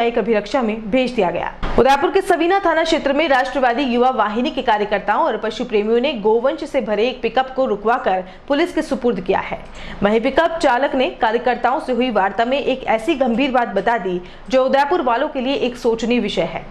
एक अभिरक्षा में भेज दिया गया। उदयपुर के सवीना थाना क्षेत्र में राष्ट्रवादी युवा वाहिनी के कार्यकर्ताओं और पशु प्रेमियों ने गोवंश से भरे एक पिकअप को रुकवाकर पुलिस के सुपुर्द किया है। वहीं पिकअप चालक ने कार्यकर्ताओं से हुई वार्ता में एक ऐसी गंभीर बात बता दी जो उदयपुर वालों के लिए एक सोचनीय विषय है।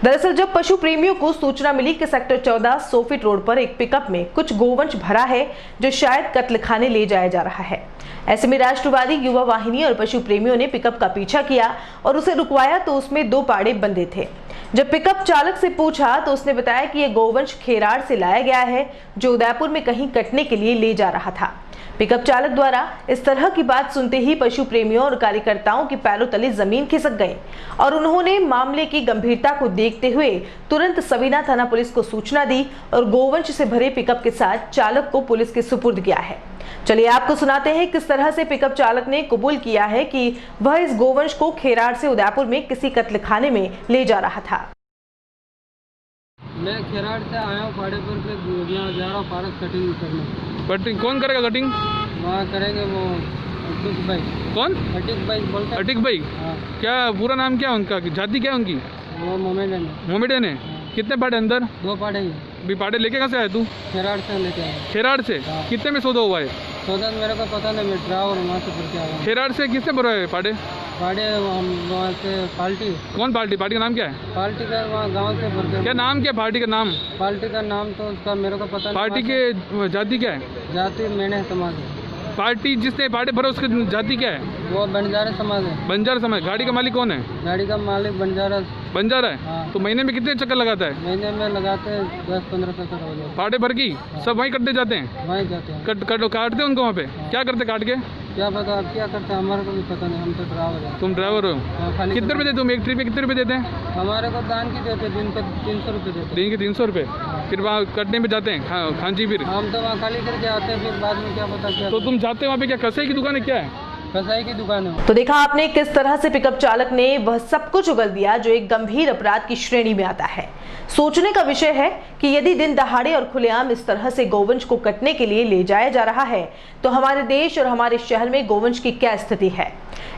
दरअसल जब पशु प्रेमियों को सूचना मिली कि सेक्टर 14 सोफिट रोड पर एक पिकअप में कुछ गोवंश भरा है जो शायद कत्लखाने ले जाया जा रहा है, ऐसे में राष्ट्रवादी युवा वाहिनी और पशु प्रेमियों ने पिकअप का पीछा किया और उसे रुकवाया तो उसमें 2 पाड़े बंधे थे। जब पिकअप चालक से पूछा तो उसने बताया कि यह गोवंश खेराड़ से लाया गया है जो उदयपुर में कहीं कटने के लिए ले जा रहा था। पिकअप चालक द्वारा इस तरह की बात सुनते ही पशु प्रेमियों और कार्यकर्ताओं के पैरों तले जमीन खिसक गई और उन्होंने मामले की गंभीरता को देखते हुए तुरंत सवीना थाना पुलिस को सूचना दी और गोवंश से भरे पिकअप के साथ चालक को पुलिस के सुपुर्द किया है। चलिए आपको सुनाते हैं किस तरह से पिकअप चालक ने कबूल किया है कि वह इस गोवंश को खेराड़ से उदयपुर में किसी कत्लखाने में ले जा रहा था। मैं खेराड़ से आया हूँ पाड़े पर से यहाँ जा रहा हूँ पारस कटिंग करने। कटिंग कौन करेगा कटिंग? वहाँ करेंगे वो अटिक भाई। कौन? अटिक भाई बोलते हैं। अटिक भाई? हाँ। क्या पूरा नाम क्या है उनका, जाति क्या है उनकी? वो मोमेडन है। मोमेडन है। कितने पाड़े अंदर? 2 पाड़े ही। भी पाड़े लेके कहाँ से आए तू? खेराड़ से लेके आया। खेराड़ से? हाँ। कितने में सौदा हुआ है? सौदा मेरे को पता नहीं, मैं ड्राइवर वहाँ से भर के आया हूँ। खेराड़ से किसने भरा है पाड़े? पाड़े हम वहाँ से पार्टी। कौन पार्टी? पार्टी का नाम क्या है? पार्टी का वहाँ गाँव से भर के। क्या नाम क्या पार्टी का नाम? पार्टी का नाम तो उसका मेरे को पता नहीं। पार्टी के जाति क्या है? जाति मेणे समाज है। पार्टी जिसने पाड़े भरा उसकी जाति क्या है? वो बंजारा समाज है। बंजारा समाज। गाड़ी का मालिक कौन है? गाड़ी का मालिक बंजारा है। हाँ। तो महीने में कितने चक्कर लगाता है? महीने में लगाते हैं 10-15 चक्कर हो जाते। पाड़े भर की सब वहीं कटते जाते हैं? वहीं जाते हैं। काटते हैं उनको वहाँ पे? हाँ। क्या करते काट के? क्या पता अब क्या करते हैं, हमारे को भी पता नहीं, हम तो ड्राइवर हैं। तुम ड्राइवर हो? खाली कितने रुपए देते तुम? एक ट्रिप में कितने रुपए देते हैं? हमारे को दान की देते दिन के 300 रुपये देते। दिन के 300 रुपये? फिर वहाँ कटने में जाते हैं खांची? फिर हम तो वहाँ खाली करके आते हैं, फिर बाद में क्या पता क्या। तो तुम जाते हो वहाँ पे क्या कसाई की दुकान है क्या है? कसाई की दुकान है। तो देखा आपने किस तरह से पिकअप चालक ने वह सब कुछ उगल दिया जो एक गंभीर अपराध की श्रेणी में आता है। सोचने का विषय है कि यदि दिन दहाड़े और खुलेआम इस तरह से गोवंश को कटने के लिए ले जाया जा रहा है तो हमारे देश और हमारे शहर में गोवंश की क्या स्थिति है।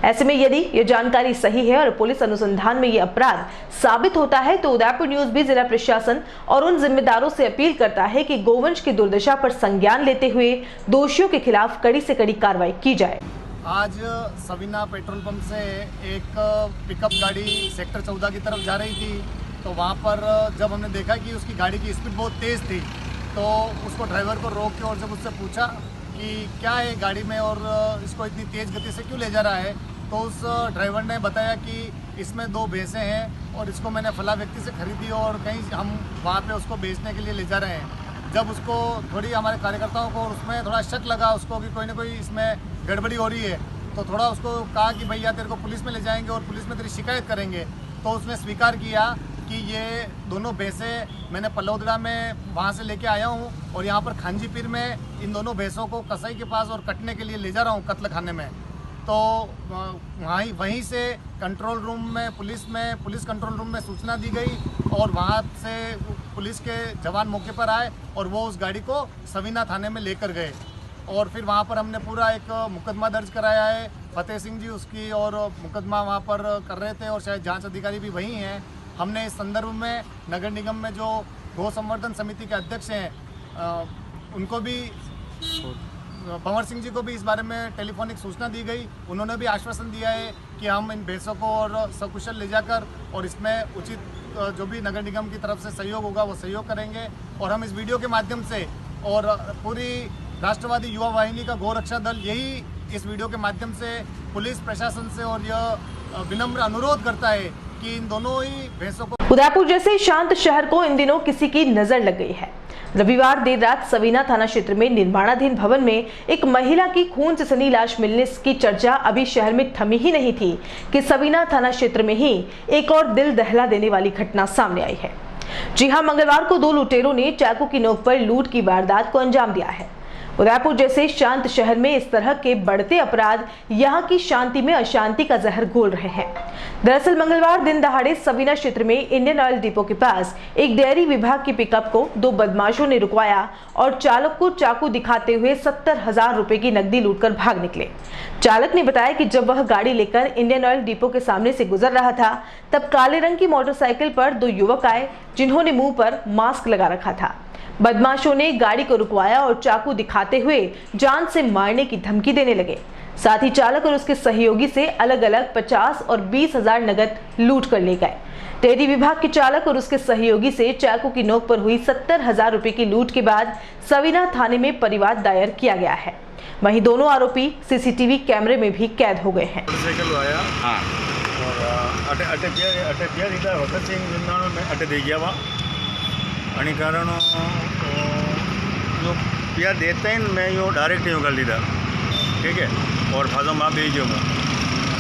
ऐसे में यदि ये जानकारी सही है और पुलिस अनुसंधान में ये अपराध साबित होता है तो उदयपुर न्यूज भी जिला प्रशासन और उन जिम्मेदारों से अपील करता है कि गोवंश की दुर्दशा पर संज्ञान लेते हुए दोषियों के खिलाफ कड़ी से कड़ी कार्रवाई की जाए। आज सवीना पेट्रोल पंप से एक पिकअप गाड़ी सेक्टर 14 की तरफ जा रही थी, तो वहाँ पर जब हमने देखा कि उसकी गाड़ी की स्पीड बहुत तेज़ थी तो उसको ड्राइवर को रोक के और जब उससे पूछा कि क्या है गाड़ी में और इसको इतनी तेज़ गति से क्यों ले जा रहा है, तो उस ड्राइवर ने बताया कि इसमें 2 भैंसें हैं और इसको मैंने फला व्यक्ति से खरीदी और कहीं हम वहाँ पे उसको बेचने के लिए ले जा रहे हैं। जब उसको थोड़ी हमारे कार्यकर्ताओं को उसमें थोड़ा शक लगा उसको कि कोई ना कोई इसमें गड़बड़ी हो रही है, तो थोड़ा उसको कहा कि भैया तेरे को पुलिस में ले जाएंगे और पुलिस में तेरी शिकायत करेंगे। तो उसने स्वीकार किया कि ये दोनों भैंसें मैंने पलौदड़ा में वहाँ से लेके आया हूँ और यहाँ पर खांजीपीर में इन दोनों भैंसों को कसाई के पास और कटने के लिए ले जा रहा हूँ कत्लखाने में। तो वहीं से कंट्रोल रूम में पुलिस कंट्रोल रूम में सूचना दी गई और वहाँ से पुलिस के जवान मौके पर आए और वो उस गाड़ी को सवीना थाने में लेकर गए और फिर वहाँ पर हमने पूरा एक मुकदमा दर्ज कराया है। फतेह सिंह जी उसकी और मुकदमा वहाँ पर कर रहे थे और शायद जांच अधिकारी भी वही हैं। हमने इस संदर्भ में नगर निगम में जो गौ संवर्धन समिति के अध्यक्ष हैं उनको भी, भंवर सिंह जी को भी इस बारे में टेलीफोनिक सूचना दी गई। उन्होंने भी आश्वासन दिया है कि हम इन भैंसों को और सकुशल ले जाकर और इसमें उचित जो भी नगर निगम की तरफ से सहयोग होगा वो सहयोग करेंगे। और हम इस वीडियो के माध्यम से और पूरी राष्ट्रवादी युवा वाहिनी का गौ रक्षा दल यही इस वीडियो के माध्यम से पुलिस प्रशासन से और यह विनम्र अनुरोध करता है कि इन दोनों ही भैंसों को। उदयपुर जैसे शांत शहर को इन दिनों किसी की नजर लग गई है। रविवार देर रात सवीना थाना क्षेत्र में निर्माणाधीन भवन में एक महिला की खून से सनी लाश मिलने की चर्चा अभी शहर में थमी ही नहीं थी कि सवीना थाना क्षेत्र में ही एक और दिल दहला देने वाली घटना सामने आई है। जी हां, मंगलवार को 2 लुटेरों ने चाकू की नोक पर लूट की वारदात को अंजाम दिया है। उदयपुर जैसे शांत शहर में इस तरह के बढ़ते अपराध यहां की शांति में अशांति का जहर घोल रहे हैं। दरअसल मंगलवार दिन दहाड़े सवीना क्षेत्र में इंडियन ऑयल डिपो के पास एक डेयरी विभाग की पिकअप को दो बदमाशों ने रुकवाया और चालक को चाकू दिखाते हुए 70,000 रुपए की नकदी लूटकर भाग निकले। चालक ने बताया कि जब वह गाड़ी लेकर इंडियन ऑयल डिपो के सामने से गुजर रहा था तब काले रंग की मोटरसाइकिल पर दो युवक आए जिन्होंने मुंह पर मास्क लगा रखा था। बदमाशों ने गाड़ी को रुकवाया और चाकू दिखाते हुए जान से मारने की धमकी देने लगे। साथ ही चालक और उसके सहयोगी से अलग अलग 50 और 20,000 नगद लूट कर ले गए। डेयरी विभाग के चालक और उसके सहयोगी से चाकू की नोक पर हुई 70,000 रुपए की लूट के बाद सवीना थाने में परिवाद दायर किया गया है। वहीं दोनों आरोपी सीसीटीवी कैमरे में भी कैद हो गए हैं। आणि कारण जो पिया देते हैं मैं यो डायरेक्ट यूँ कर लीधा, ठीक है। और फाजो माँ भी जो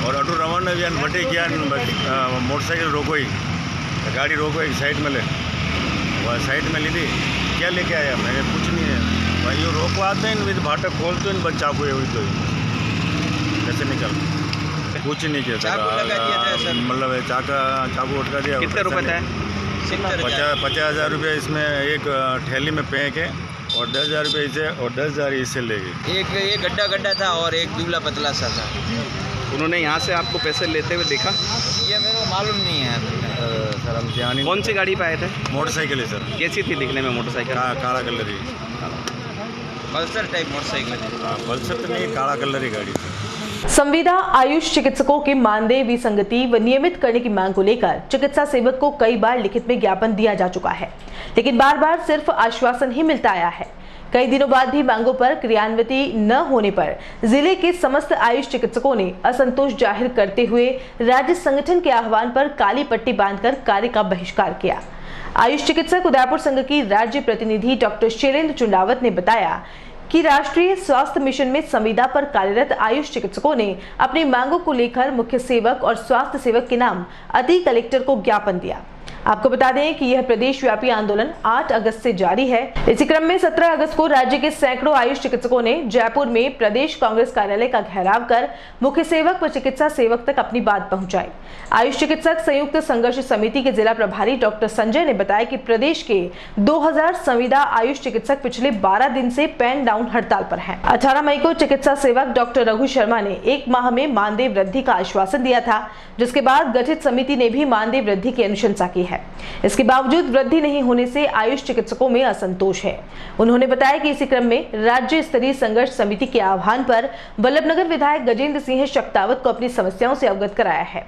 और अटू रमन ने भी बटे किया मोटरसाइकिल रोको ही गाड़ी रोको एक साइड में ले वह साइड में ली थी क्या लेके आया मैंने कुछ नहीं है भाई यो रोको आते हैं विद भाटक खोलते हैं बच्चा को हुई तो कैसे निकल कुछ नहीं किया मतलब चाकू उठका दिया। कितने रुपए थे? 50,000 रुपये इसमें एक थैली में पैक है और 10,000 रुपये इसे और 10,000 इससे ले गए। एक गड्ढा था और एक दुबला पतला सा था। उन्होंने यहाँ से आपको पैसे लेते हुए देखा? ये मेरे को मालूम नहीं है सर, हम ध्यान। कौन सी गाड़ी पे आए थे? मोटरसाइकिल है सर। कैसी थी दिखने में मोटरसाइकिल? काला कलर ही, पल्सर टाइप मोटरसाइकिल। पल्सर तो नहीं, काला कलर ही गाड़ी थी। संविदा आयुष चिकित्सकों के मानदेय विसंगति व नियमित करने की मांग को लेकर चिकित्सा सेवक को कई बार लिखित में ज्ञापन दिया जा चुका है, लेकिन बार बार सिर्फ आश्वासन ही मिलता आया है। कई दिनों बाद भी मांगों पर क्रियान्विति न होने पर जिले के समस्त आयुष चिकित्सकों ने असंतोष जाहिर करते हुए राज्य संगठन के आह्वान पर काली पट्टी बांधकर कार्य का बहिष्कार किया। आयुष चिकित्सक उदयपुर संघ की राज्य प्रतिनिधि डॉक्टर शैलेंद्र चुंडावत ने बताया कि राष्ट्रीय स्वास्थ्य मिशन में संविदा पर कार्यरत आयुष चिकित्सकों ने अपनी मांगों को लेकर मुख्य सेवक और स्वास्थ्य सेवक के नाम अति कलेक्टर को ज्ञापन दिया। आपको बता दें कि यह प्रदेश व्यापी आंदोलन 8 अगस्त से जारी है। इसी क्रम में 17 अगस्त को राज्य के सैकड़ों आयुष चिकित्सकों ने जयपुर में प्रदेश कांग्रेस कार्यालय का घेराव कर मुख्य सेवक व चिकित्सा सेवक तक अपनी बात पहुंचाई। आयुष चिकित्सक संयुक्त संघर्ष समिति के जिला प्रभारी डॉक्टर संजय ने बताया कि प्रदेश के 2000 संविदा आयुष चिकित्सक पिछले 12 दिन से पेन डाउन हड़ताल पर हैं। 18 मई को चिकित्सा सेवक डॉक्टर रघु शर्मा ने 1 माह में मानदेय वृद्धि का आश्वासन दिया था, जिसके बाद गठित समिति ने भी मानदेय वृद्धि की अनुशंसा की है। इसके बावजूद वृद्धि नहीं होने से आयुष चिकित्सकों में असंतोष है। उन्होंने बताया कि इसी क्रम में राज्य स्तरीय संघर्ष समिति के आह्वान पर वल्लभनगर विधायक गजेंद्र सिंह शक्तावत को अपनी समस्याओं से अवगत कराया है।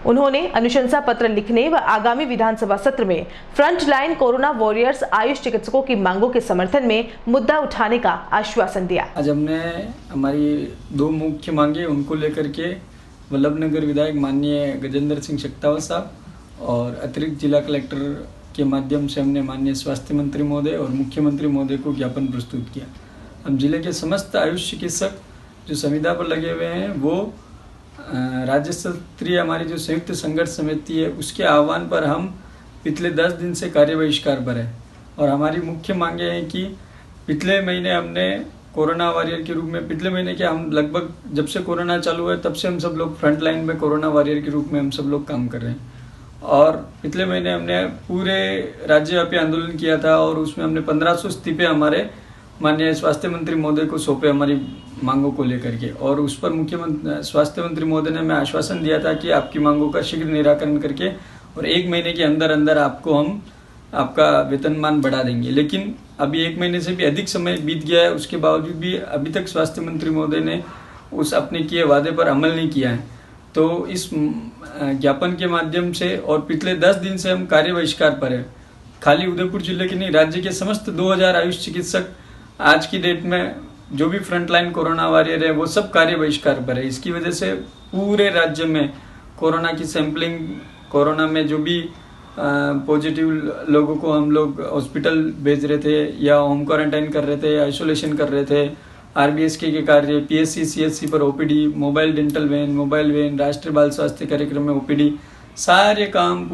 उन्होंने अनुशंसा पत्र लिखने व आगामी विधानसभा सत्र में front line corona warriors Ayush चिकित्सकों की मांगों के समर्थन में मुद्दा उठाने का आश्वासन दिया। आज हमने हमारी 2 मुख्य मांगे उनको लेकर के वल्लभनगर विधायक माननीय गजेंद्र सिंह शक्तावत साहब और अतिरिक्त जिला कलेक्टर के माध्यम से हमने माननीय स्वास्थ्य मंत्री महोदय और मुख्यमंत्री महोदय को ज्ञापन प्रस्तुत किया। हम जिले के समस्त आयुष चिकित्सक जो संविदा पर लगे हुए हैं वो राज्य स्तरीय हमारी जो संयुक्त संघर्ष समिति है उसके आह्वान पर हम पिछले 10 दिन से कार्य बहिष्कार पर है और हमारी मुख्य मांगे हैं कि पिछले महीने हमने कोरोना वॉरियर के रूप में पिछले महीने क्या हम लगभग जब से कोरोना चालू है तब से हम सब लोग फ्रंट लाइन में कोरोना वॉरियर के रूप में हम सब लोग काम कर रहे हैं और पिछले महीने हमने पूरे राज्यव्यापी आंदोलन किया था और उसमें हमने 1500 इस्तीफे हमारे माननीय स्वास्थ्य मंत्री महोदय को सौंपे हमारी मांगों को लेकर के और उस पर मुख्यमंत्री स्वास्थ्य मंत्री महोदय ने हमें आश्वासन दिया था कि आपकी मांगों का शीघ्र निराकरण करके और 1 महीने के अंदर अंदर आपको हम आपका वेतनमान बढ़ा देंगे। लेकिन अभी 1 महीने से भी अधिक समय बीत गया है, उसके बावजूद भी अभी तक स्वास्थ्य मंत्री महोदय ने उस अपने किए वादे पर अमल नहीं किया है। तो इस ज्ञापन के माध्यम से और पिछले 10 दिन से हम कार्य बहिष्कार पर है। खाली उदयपुर जिले के नहीं, राज्य के समस्त 2000 आयुष चिकित्सक आज की डेट में जो भी फ्रंटलाइन कोरोना वॉरियर है वो सब कार्य बहिष्कार पर है। इसकी वजह से पूरे राज्य में कोरोना की सैंपलिंग, कोरोना में जो भी पॉजिटिव लोगों को हम लोग हॉस्पिटल भेज रहे थे या होम क्वारंटाइन कर रहे थे, आइसोलेशन कर रहे थे, आरबीएसके के कार्य, पीएससी सीएचसी पर OPD, mobile dental van, mobile van, राष्ट्रीय बाल स्वास्थ्य कार्यक्रम में ओपीडी, सारे काम